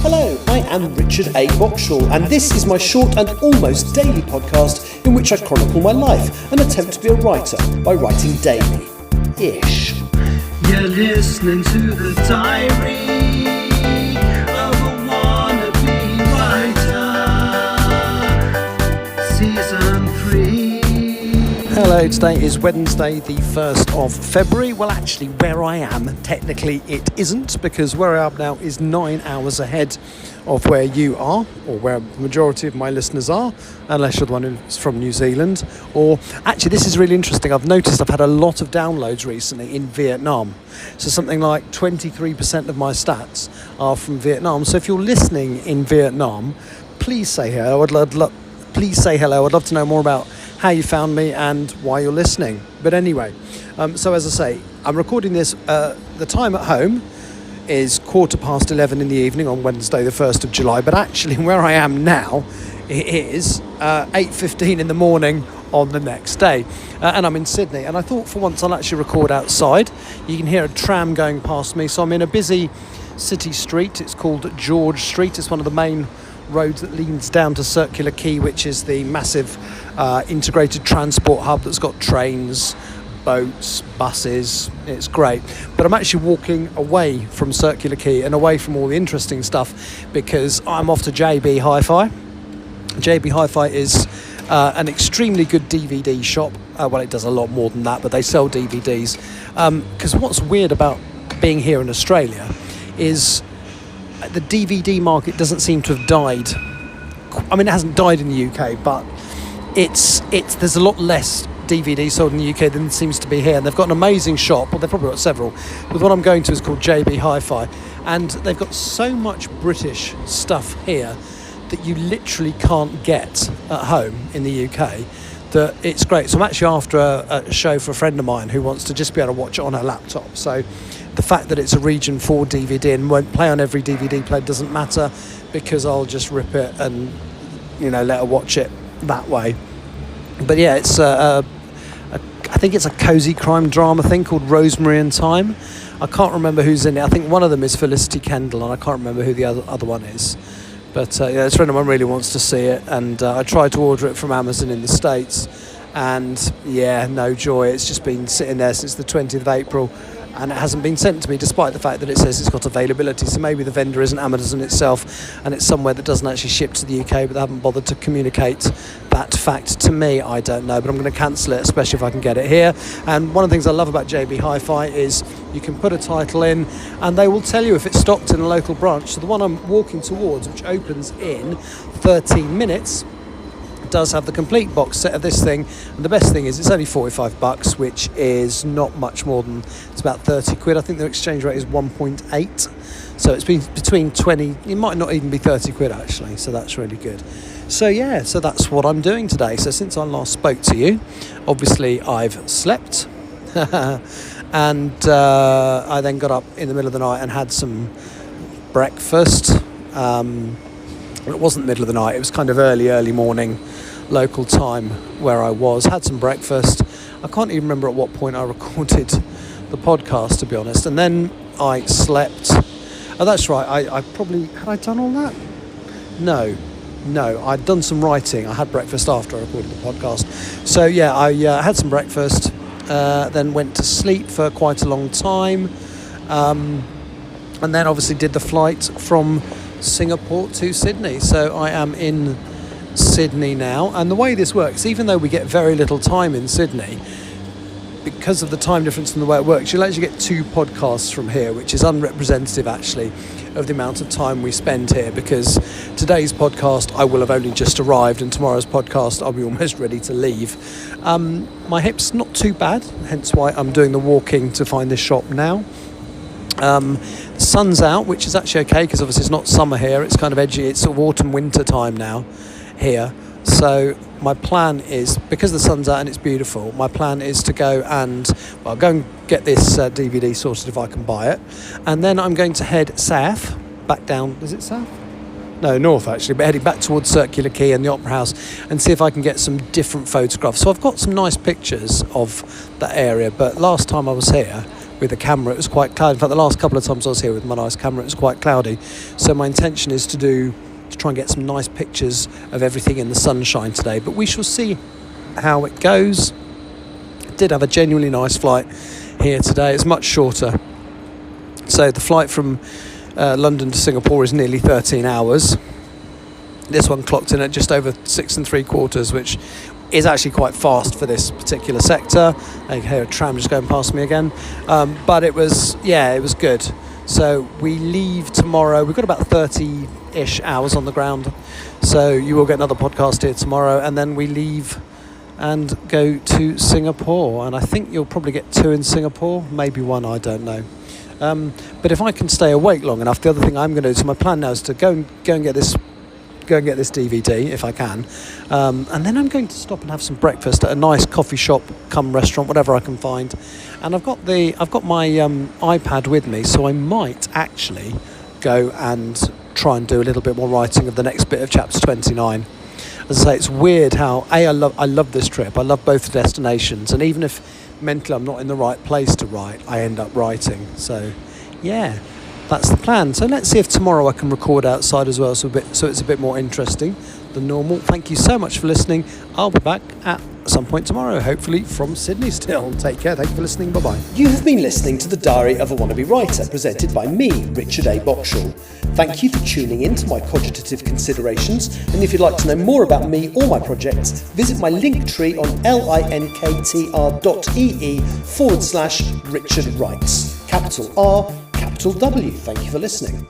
Hello, I am Richard A. Boxall, and this is my short and almost daily podcast in which I chronicle my life and attempt to be a writer by writing daily-ish. You're listening to the diary of a wannabe writer, Season 3. Hello, today is Wednesday the 1st of February. Well, actually, where I am, technically it isn't, because where I am now is 9 hours ahead of where you are, or where the majority of my listeners are, unless you're the one who's from New Zealand. Or, actually, this is really interesting. I've noticed I've had a lot of downloads recently in Vietnam. So something like 23% of my stats are from Vietnam. So if you're listening in Vietnam, please say hello. Please say hello. I'd love to know more about how you found me and why you're listening. But anyway, so as I say, I'm recording this, the time at home is 11:15 in the evening on Wednesday the 1st of July, but actually where I am now, it is 8:15 in the morning on the next day, and I'm in Sydney, and I thought for once I'll actually record outside. You can hear a tram going past me, so I'm in a busy city street. It's called George Street. It's one of the main roads that leads down to Circular Quay, which is the massive integrated transport hub that's got trains, boats, buses. It's great. But I'm actually walking away from Circular Quay and away from all the interesting stuff because I'm off to JB Hi-Fi. JB Hi-Fi is an extremely good DVD shop. Well, it does a lot more than that, but they sell DVDs. Because what's weird about being here in Australia is the DVD market doesn't seem to have died. I mean, it hasn't died in the UK, but there's a lot less DVD sold in the UK than seems to be here. And they've got an amazing shop, well, they've probably got several, but the one I'm going to is called JB Hi-Fi, and they've got so much British stuff here that you literally can't get at home in the UK, that it's great. So I'm actually after a show for a friend of mine who wants to just be able to watch it on her laptop. So the fact that it's a region 4 DVD and won't play on every DVD player doesn't matter, because I'll just rip it and, let her watch it that way. But yeah, it's I think it's a cosy crime drama thing called Rosemary and Thyme. I can't remember who's in it. I think one of them is Felicity Kendall, and I can't remember who the other one is. But this friend of mine really wants to see it, and I tried to order it from Amazon in the States, and yeah, no joy. It's just been sitting there since the 20th of April, and it hasn't been sent to me, despite the fact that it says it's got availability. So maybe the vendor isn't Amazon itself, and it's somewhere that doesn't actually ship to the UK, but they haven't bothered to communicate that fact to me. I don't know, but I'm going to cancel it, especially if I can get it here. And one of the things I love about JB Hi-Fi is you can put a title in, and they will tell you if it's stocked in a local branch. So the one I'm walking towards, which opens in 13 minutes, does have the complete box set of this thing, and the best thing is it's only $45, which is not much more than, it's about 30 quid. I think the exchange rate is 1.8, so it's been between 20, it might not even be 30 quid actually, so that's really good. So yeah, so that's what I'm doing today. So since I last spoke to you, obviously I've slept and I then got up in the middle of the night and had some breakfast. It wasn't the middle of the night, it was kind of early morning local time where I was. Had some breakfast. I can't even remember at what point I recorded the podcast, to be honest. And then I slept. Oh, that's right, I probably, had I done all that? No, I'd done some writing. I had breakfast after I recorded the podcast. So yeah, I had some breakfast, then went to sleep for quite a long time, and then obviously did the flight from Singapore to Sydney. So I am in Sydney now, and the way this works, even though we get very little time in Sydney, because of the time difference and the way it works, you'll actually get 2 podcasts from here, which is unrepresentative actually of the amount of time we spend here, because today's podcast I will have only just arrived, and tomorrow's podcast I'll be almost ready to leave. My hip's not too bad, hence why I'm doing the walking to find this shop now. The sun's out, which is actually okay, because obviously it's not summer here, it's kind of edgy, it's sort of autumn winter time now here. So my plan is, because the sun's out and it's beautiful, my plan is to go and get this DVD sorted if I can buy it, and then I'm going to head south, back down, is it south? No, north actually, but heading back towards Circular Quay and the Opera House, and see if I can get some different photographs. So I've got some nice pictures of that area, but last time I was here, with the camera, it was quite cloudy. In fact, the last couple of times I was here with my nice camera, it was quite cloudy. So my intention is to try and get some nice pictures of everything in the sunshine today. But we shall see how it goes. I did have a genuinely nice flight here today. It's much shorter. So the flight from London to Singapore is nearly 13 hours. This one clocked in at just over 6 3/4, which is actually quite fast for this particular sector. I hear a tram just going past me again. But it was good. So we leave tomorrow. We've got about 30-ish hours on the ground. So you will get another podcast here tomorrow. And then we leave and go to Singapore. And I think you'll probably get 2 in Singapore. Maybe 1, I don't know. But if I can stay awake long enough, the other thing I'm going to do, so my plan now is to go and get this DVD if I can, and then I'm going to stop and have some breakfast at a nice coffee shop come restaurant, whatever I can find. And I've got my iPad with me, so I might actually go and try and do a little bit more writing of the next bit of chapter 29. As I say, it's weird how I love this trip. I love both the destinations, and even if mentally I'm not in the right place to write, I end up writing. So yeah, that's the plan. So let's see if tomorrow I can record outside as well, so it's a bit more interesting than normal. Thank you so much for listening. I'll be back at some point tomorrow, hopefully from Sydney still. Take care. Thank you for listening. Bye-bye. You have been listening to The Diary of a Wannabe Writer, presented by me, Richard A. Boxall. Thank you for tuning in to my cogitative considerations, and if you'd like to know more about me or my projects, visit my link tree on linktr.ee/Richard Writes. Capital R, capital W. Thank you for listening.